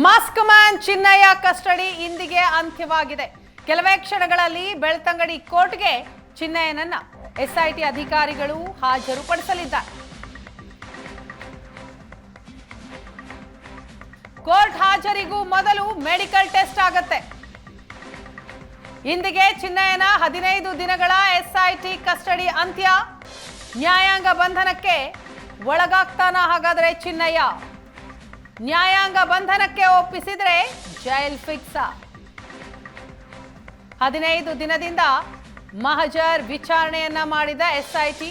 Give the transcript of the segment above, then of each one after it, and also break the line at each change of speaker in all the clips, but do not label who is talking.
Mask man Chinnaiah custody ಇಂದಿಗೆ ಅಂತ್ಯವಾಗಿದೆ. ಕೆಲವೇ ಕ್ಷಣಗಳಲ್ಲಿ ಬೆಳ್ತಂಗಡಿ ಕೋರ್ಟ್ಗೆ ಚಿನ್ನಯ್ಯನನ್ನ ಎಸ್ಐಟಿ ಅಧಿಕಾರಿಗಳು ಹಾಜರುಪಡಿಸಲಿದ್ದಾರೆ. ಕೋರ್ಟ್ ಹಾಜರಿಗೂ ಮೊದಲು ಮೆಡಿಕಲ್ ಟೆಸ್ಟ್ ಆಗುತ್ತೆ. ಇಂದಿಗೆ ಚಿನ್ನಯ್ಯನ 15 ದಿನಗಳ ಎಸ್ಐಟಿ ಕಸ್ಟಡಿ ಅಂತ್ಯ. ನ್ಯಾಯಾಂಗ ಬಂಧನಕ್ಕೆ ಒಳಗಾಗ್ತಾನ ಹಾಗಾದ್ರೆ ಚಿನ್ನಯ್ಯ? ನ್ಯಾಯಾಂಗ ಬಂಧನಕ್ಕೆ ಒಪ್ಪಿಸಿದ್ರೆ ಜೈಲ್ ಫಿಕ್ಸ್. 15 ದಿನದಿಂದ ಮಹಜರ್ ವಿಚಾರಣೆಯನ್ನ ಮಾಡಿದ ಎಸ್ಐಟಿ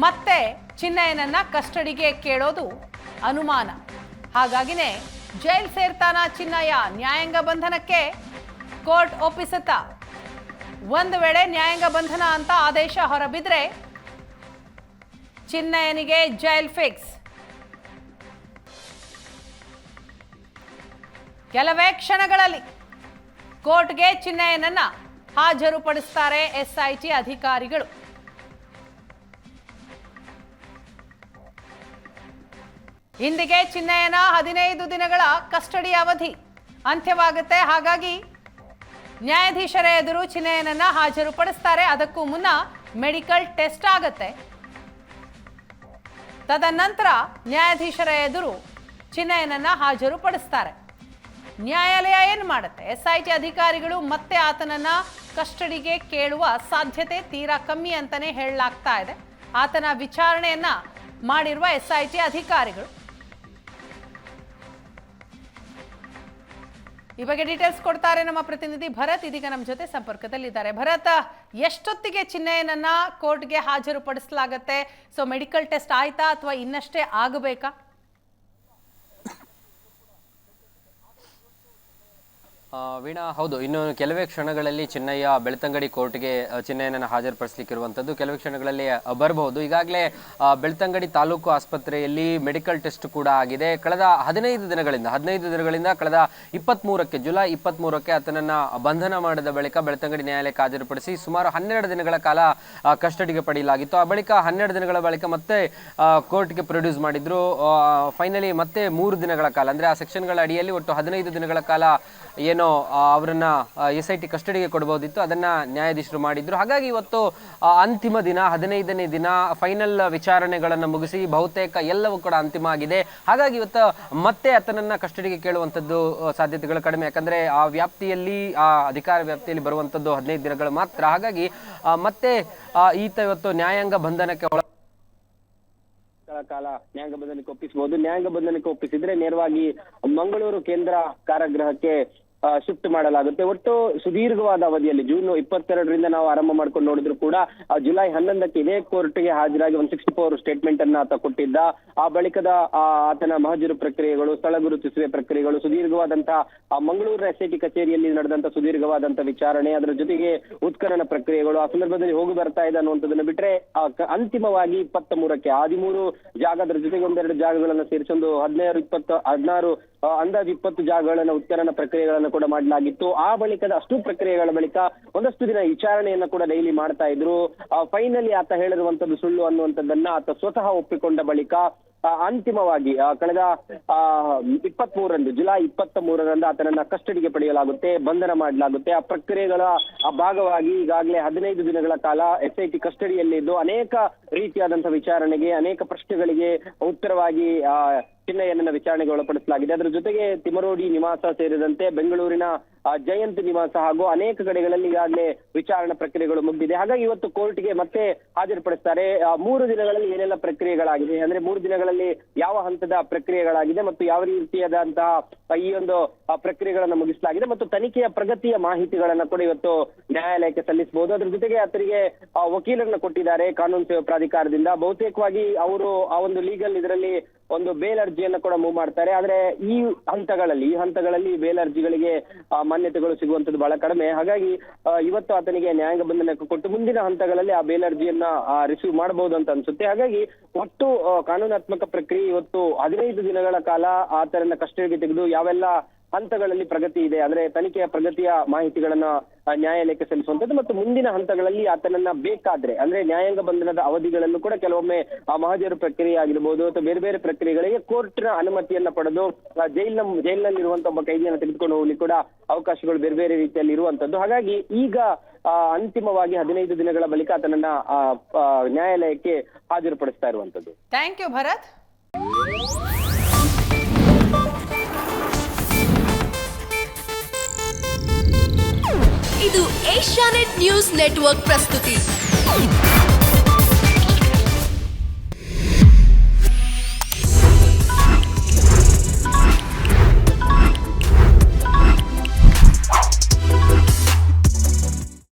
ಮತ್ತೆ ಚಿನ್ನಯ್ಯನನ್ನ ಕಸ್ಟಡಿಗೆ ಕೇಳೋದು ಅನುಮಾನ. ಹಾಗಾಗಿನೇ ಜೈಲ್ ಸೇರ್ತಾನ ಚಿನ್ನಯ್ಯ? ನ್ಯಾಯಾಂಗ ಬಂಧನಕ್ಕೆ ಕೋರ್ಟ್ ಒಪ್ಪಿಸುತ್ತಾ? ಒಂದು ವೇಳೆ ನ್ಯಾಯಾಂಗ ಬಂಧನ ಅಂತ ಆದೇಶ ಹೊರಬಿದ್ರೆ ಚಿನ್ನಯ್ಯನಿಗೆ ಜೈಲ್ ಫಿಕ್ಸ್. ಕೆಲವೇ ಕ್ಷಣಗಳಲ್ಲಿ ಕೋರ್ಟ್ಗೆ ಚಿನ್ನಯ್ಯನನ್ನ ಹಾಜರುಪಡಿಸುತ್ತಾರೆ ಎಸ್ಐಟಿ ಅಧಿಕಾರಿಗಳು. ಇಂದಿಗೆ ಚಿನ್ನಯ್ಯನ 15 ದಿನಗಳ ಕಸ್ಟಡಿ ಅವಧಿ ಅಂತ್ಯವಾಗುತ್ತೆ. ಹಾಗಾಗಿ ನ್ಯಾಯಾಧೀಶರ ಎದುರು ಚಿನ್ನಯ್ಯನನ್ನ ಹಾಜರುಪಡಿಸ್ತಾರೆ. ಅದಕ್ಕೂ ಮುನ್ನ ಮೆಡಿಕಲ್ ಟೆಸ್ಟ್ ಆಗುತ್ತೆ. ತದನಂತರ ನ್ಯಾಯಾಧೀಶರ ಎದುರು ಚಿನ್ನಯ್ಯನನ್ನ ಹಾಜರುಪಡಿಸ್ತಾರೆ. ನ್ಯಾಯಾಲಯ ಏನು ಮಾಡುತ್ತೆ? ಎಸ್ಐಟಿ ಅಧಿಕಾರಿಗಳು ಮತ್ತೆ ಆತನನ್ನ ಕಸ್ಟಡಿಗೆ ಕೇಳುವ ಸಾಧ್ಯತೆ ತೀರಾ ಕಮ್ಮಿ ಅಂತಾನೆ ಹೇಳಲಾಗ್ತಾ ಇದೆ. ಆತನ ವಿಚಾರಣೆಯನ್ನ ಮಾಡಿರುವ ಎಸ್ಐಟಿ ಅಧಿಕಾರಿಗಳು. ಈ ಬಗ್ಗೆ ಡೀಟೇಲ್ಸ್ ಕೊಡ್ತಾರೆ ನಮ್ಮ ಪ್ರತಿನಿಧಿ ಭರತ್. ಇದೀಗ ನಮ್ಮ ಜೊತೆ ಸಂಪರ್ಕದಲ್ಲಿದ್ದಾರೆ. ಭರತ್, ಎಷ್ಟೊತ್ತಿಗೆ ಚಿನ್ನಯ್ಯನನ್ನ ಕೋರ್ಟ್ಗೆ ಹಾಜರುಪಡಿಸಲಾಗತ್ತೆ? ಸೊ ಮೆಡಿಕಲ್ ಟೆಸ್ಟ್ ಆಯ್ತಾ ಅಥವಾ ಇನ್ನಷ್ಟೇ ಆಗಬೇಕಾ?
ವೀಣಾ, ಹೌದು, ಇನ್ನು ಕೆಲವೇ ಕ್ಷಣಗಳಲ್ಲಿ ಚಿನ್ನಯ್ಯ ಬೆಳ್ತಂಗಡಿ ಕೋರ್ಟ್ಗೆ ಚಿನ್ನಯ್ಯನನ್ನು ಹಾಜರುಪಡಿಸಲಿಕ್ಕಿರುವಂಥದ್ದು ಕೆಲವೇ ಕ್ಷಣಗಳಲ್ಲಿ ಬರಬಹುದು. ಈಗಾಗಲೇ ಬೆಳ್ತಂಗಡಿ ತಾಲೂಕು ಆಸ್ಪತ್ರೆಯಲ್ಲಿ ಮೆಡಿಕಲ್ ಟೆಸ್ಟ್ ಕೂಡ ಆಗಿದೆ. ಕಳೆದ 15 ದಿನಗಳಿಂದ ಕಳೆದ 23ಕ್ಕೆ ಜುಲೈ 23ಕ್ಕೆ ಆತನನ್ನು ಬಂಧನ ಮಾಡಿದ ಬಳಿಕ ಬೆಳ್ತಂಗಡಿ ನ್ಯಾಯಾಲಯಕ್ಕೆ ಹಾಜರುಪಡಿಸಿ ಸುಮಾರು 12 ದಿನಗಳ ಕಾಲ ಕಸ್ಟಡಿಗೆ ಪಡೆಯಲಾಗಿತ್ತು. ಆ ಬಳಿಕ 12 ದಿನಗಳ ಬಳಿಕ ಮತ್ತೆ ಕೋರ್ಟ್ಗೆ ಪ್ರೊಡ್ಯೂಸ್ ಮಾಡಿದ್ರು. ಫೈನಲಿ ಮತ್ತೆ 3 ದಿನಗಳ ಕಾಲ, ಅಂದರೆ ಆ ಸೆಕ್ಷನ್ಗಳ ಅಡಿಯಲ್ಲಿ ಒಟ್ಟು 15 ದಿನಗಳ ಕಾಲ ಏನೋ ಅವರನ್ನ ಎಸ್ಐಟಿ ಕಸ್ಟಡಿಗೆ ಕೊಡಬಹುದಿತ್ತು, ಅದನ್ನ ನ್ಯಾಯಾಧೀಶರು ಮಾಡಿದ್ರು. ಹಾಗಾಗಿ ಇವತ್ತು ಅಂತಿಮ ದಿನ, 15ನೇ ದಿನ, ಫೈನಲ್ ವಿಚಾರಣೆಗಳನ್ನು ಮುಗಿಸಿ ಬಹುತೇಕ ಎಲ್ಲವೂ ಕೂಡ ಅಂತಿಮ ಆಗಿದೆ. ಹಾಗಾಗಿ ಇವತ್ತು ಮತ್ತೆ ಆತನನ್ನ ಕಸ್ಟಡಿಗೆ ಕೇಳುವಂಥದ್ದು ಸಾಧ್ಯತೆಗಳು ಕಡಿಮೆ. ಯಾಕಂದ್ರೆ ಆ ವ್ಯಾಪ್ತಿಯಲ್ಲಿ, ಆ ಅಧಿಕಾರ ವ್ಯಾಪ್ತಿಯಲ್ಲಿ ಬರುವಂಥದ್ದು 15 ದಿನಗಳು ಮಾತ್ರ. ಹಾಗಾಗಿ ಮತ್ತೆ ಈತ ಇವತ್ತು ನ್ಯಾಯಾಂಗ ಬಂಧನಕ್ಕೆ
ಕಾಲ ನ್ಯಾಯಾಂಗ ಬಂಧನಕ್ಕೆ ಒಪ್ಪಿಸಬಹುದು. ನ್ಯಾಯಾಂಗ ಬಂಧನಕ್ಕೆ ಒಪ್ಪಿಸಿದ್ರೆ ನೇರವಾಗಿ ಮಂಗಳೂರು ಕೇಂದ್ರ ಕಾರಾಗೃಹಕ್ಕೆ ಶಿಫ್ಟ್ ಮಾಡಲಾಗುತ್ತೆ. ಒಟ್ಟು ಸುದೀರ್ಘವಾದ ಅವಧಿಯಲ್ಲಿ ಜೂನ್ 22ರಿಂದ ನಾವು ಆರಂಭ ಮಾಡ್ಕೊಂಡು ನೋಡಿದ್ರು ಕೂಡ ಜುಲೈ 11ಕ್ಕೆ ಇದೇ ಕೋರ್ಟ್ಗೆ ಹಾಜರಾಗಿ 164 ಸ್ಟೇಟ್ಮೆಂಟ್ ಅನ್ನ ಆತ ಕೊಟ್ಟಿದ್ದ. ಆ ಬಳಿಕದ ಆತನ ಮಹಜರು ಪ್ರಕ್ರಿಯೆಗಳು, ಸ್ಥಳ ಗುರುತಿಸುವ ಪ್ರಕ್ರಿಯೆಗಳು, ಸುದೀರ್ಘವಾದಂತಹ ಮಂಗಳೂರು ಎಸ್ಐಟಿ ಕಚೇರಿಯಲ್ಲಿ ನಡೆದಂತ ಸುದೀರ್ಘವಾದಂತಹ ವಿಚಾರಣೆ, ಅದರ ಜೊತೆಗೆ ಉತ್ಖನನ ಪ್ರಕ್ರಿಯೆಗಳು, ಆ ಸಂದರ್ಭದಲ್ಲಿ ಹೋಗಿ ಬರ್ತಾ ಇದೆ ಅನ್ನುವಂಥದ್ದನ್ನ ಬಿಟ್ರೆ ಅಂತಿಮವಾಗಿ 23ಕ್ಕೆ 13 ಜಾಗ, ಅದರ ಜೊತೆಗೆ 1-2 ಜಾಗಗಳನ್ನ ಸೇರಿಸೊಂದು 16 ಅಂದಾಜು 20 ಜಾಗಗಳನ್ನ ಉತ್ಖನನ ಪ್ರಕ್ರಿಯೆಗಳನ್ನ ಕೂಡ ಮಾಡಲಾಗಿತ್ತು. ಆ ಬಳಿಕದ ಅಷ್ಟು ಪ್ರಕ್ರಿಯೆಗಳ ಬಳಿಕ ಒಂದಷ್ಟು ದಿನ ವಿಚಾರಣೆಯನ್ನ ಕೂಡ ಡೈಲಿ ಮಾಡ್ತಾ ಇದ್ರು. ಫೈನಲಿ ಆತ ಹೇಳಿರುವಂತದ್ದು ಸುಳ್ಳು ಅನ್ನುವಂಥದ್ದನ್ನ ಆತ ಸ್ವತಃ ಒಪ್ಪಿಕೊಂಡ ಬಳಿಕ ಅಂತಿಮವಾಗಿ ಕಳೆದ 23ರಂದು ಜುಲೈ 23ರಂದು ಆತನನ್ನ ಕಸ್ಟಡಿಗೆ ಪಡೆಯಲಾಗುತ್ತೆ, ಬಂಧನ ಮಾಡಲಾಗುತ್ತೆ. ಆ ಪ್ರಕ್ರಿಯೆಗಳ ಭಾಗವಾಗಿ ಈಗಾಗಲೇ 15 ದಿನಗಳ ಕಾಲ ಎಸ್ಐಟಿ ಕಸ್ಟಡಿಯಲ್ಲಿದ್ದು ಅನೇಕ ರೀತಿಯಾದಂತಹ ವಿಚಾರಣೆಗೆ, ಅನೇಕ ಪ್ರಶ್ನೆಗಳಿಗೆ ಉತ್ತರವಾಗಿ ಚಿನ್ನಯ್ಯನನ್ನ ವಿಚಾರಣೆಗೆ ಒಳಪಡಿಸಲಾಗಿದೆ. ಅದರ ಜೊತೆಗೆ ತಿಮರೋಡಿ ನಿವಾಸ ಸೇರಿದಂತೆ ಬೆಂಗಳೂರಿನ ಜಯಂತ್ ನಿವಾಸ ಹಾಗೂ ಅನೇಕ ಕಡೆಗಳಲ್ಲಿ ಈಗಾಗಲೇ ವಿಚಾರಣಾ ಪ್ರಕ್ರಿಯೆಗಳು ಮುಗಿದಿದೆ. ಹಾಗಾಗಿ ಇವತ್ತು ಕೋರ್ಟ್ಗೆ ಮತ್ತೆ ಹಾಜರುಪಡಿಸ್ತಾರೆ. 3 ದಿನಗಳಲ್ಲಿ ಏನೆಲ್ಲ ಪ್ರಕ್ರಿಯೆಗಳಾಗಿದೆ, ಅಂದ್ರೆ 3 ದಿನಗಳಲ್ಲಿ ಯಾವ ಹಂತದ ಪ್ರಕ್ರಿಯೆಗಳಾಗಿದೆ ಮತ್ತು ಯಾವ ರೀತಿಯಾದಂತಹ ಈ ಒಂದು ಪ್ರಕ್ರಿಯೆಗಳನ್ನ ಮುಗಿಸಲಾಗಿದೆ ಮತ್ತು ತನಿಖೆಯ ಪ್ರಗತಿಯ ಮಾಹಿತಿಗಳನ್ನ ಕೂಡ ಇವತ್ತು ನ್ಯಾಯಾಲಯಕ್ಕೆ ಸಲ್ಲಿಸಬಹುದು. ಅದ್ರ ಜೊತೆಗೆ ಆತರಿಗೆ ವಕೀಲರನ್ನ ಕೊಟ್ಟಿದ್ದಾರೆ ಕಾನೂನು ಸೇವಾ ಪ್ರಾಧಿಕಾರದಿಂದ. ಬಹುತೇಕವಾಗಿ ಅವರು ಆ ಒಂದು ಲೀಗಲ್ ಇದರಲ್ಲಿ ಒಂದು ಬೇಲ್ ಅರ್ಜಿಯನ್ನ ಕೂಡ ಮೂವ್ ಮಾಡ್ತಾರೆ. ಆದ್ರೆ ಈ ಹಂತಗಳಲ್ಲಿ ಬೇಲ್ ಅರ್ಜಿಗಳಿಗೆ ಮಾನ್ಯತೆಗಳು ಸಿಗುವಂತದ್ದು ಬಹಳ ಕಡಿಮೆ. ಹಾಗಾಗಿ ಇವತ್ತು ಆತನಿಗೆ ನ್ಯಾಯಾಂಗ ಬಂಧನಕ್ಕೆ ಕೊಟ್ಟು ಮುಂದಿನ ಹಂತಗಳಲ್ಲಿ ಆ ಬೇಲ್ ಅರ್ಜಿಯನ್ನ ರಿಸೀವ್ ಮಾಡಬಹುದು ಅಂತ ಅನ್ಸುತ್ತೆ. ಹಾಗಾಗಿ ಒಟ್ಟು ಕಾನೂನಾತ್ಮಕ ಪ್ರಕ್ರಿಯೆ ಇವತ್ತು 15 ದಿನಗಳ ಕಾಲ ಆತನನ್ನ ಕಸ್ಟಡಿಗೆ ತೆಗೆದು ಯಾವೆಲ್ಲ ಹಂತಗಳಲ್ಲಿ ಪ್ರಗತಿ ಇದೆ. ಅಂದ್ರೆ ತನಿಖೆಯ ಪ್ರಗತಿಯ ಮಾಹಿತಿಗಳನ್ನ ನ್ಯಾಯಾಲಯಕ್ಕೆ ಸಲ್ಲಿಸುವಂತದ್ದು ಮತ್ತು ಮುಂದಿನ ಹಂತಗಳಲ್ಲಿ ಆತನನ್ನ ಬೇಕಾದ್ರೆ ಅಂದ್ರೆ ನ್ಯಾಯಾಂಗ ಬಂಧನದ ಅವಧಿಗಳಲ್ಲೂ ಕೂಡ ಕೆಲವೊಮ್ಮೆ ಆ ಮಹಜರು ಪ್ರಕ್ರಿಯೆ ಆಗಿರ್ಬೋದು ಅಥವಾ ಬೇರೆ ಬೇರೆ ಪ್ರಕ್ರಿಯೆಗಳಿಗೆ ಕೋರ್ಟ್ನ ಅನುಮತಿಯನ್ನ ಪಡೆದು ಜೈಲಿನಲ್ಲಿರುವಂತ ಒಬ್ಬ ಕೈದಿಯನ್ನು ತೆಗೆದುಕೊಂಡು ಹೋಗ್ಲಿಕ್ಕೆ ಕೂಡ ಅವಕಾಶಗಳು ಬೇರೆ ಬೇರೆ ರೀತಿಯಲ್ಲಿ ಇರುವಂತದ್ದು. ಹಾಗಾಗಿ ಈಗ ಅಂತಿಮವಾಗಿ 15 ದಿನಗಳ ಬಳಿಕ ಆತನನ್ನ ನ್ಯಾಯಾಲಯಕ್ಕೆ ಹಾಜರುಪಡಿಸ್ತಾ ಇರುವಂತದ್ದು.
Thank you Bharat.
ಇದು ಏಷ್ಯಾನೆಟ್ ನ್ಯೂಸ್ ನೆಟ್ವರ್ಕ್ ಪ್ರಸ್ತುತಿ.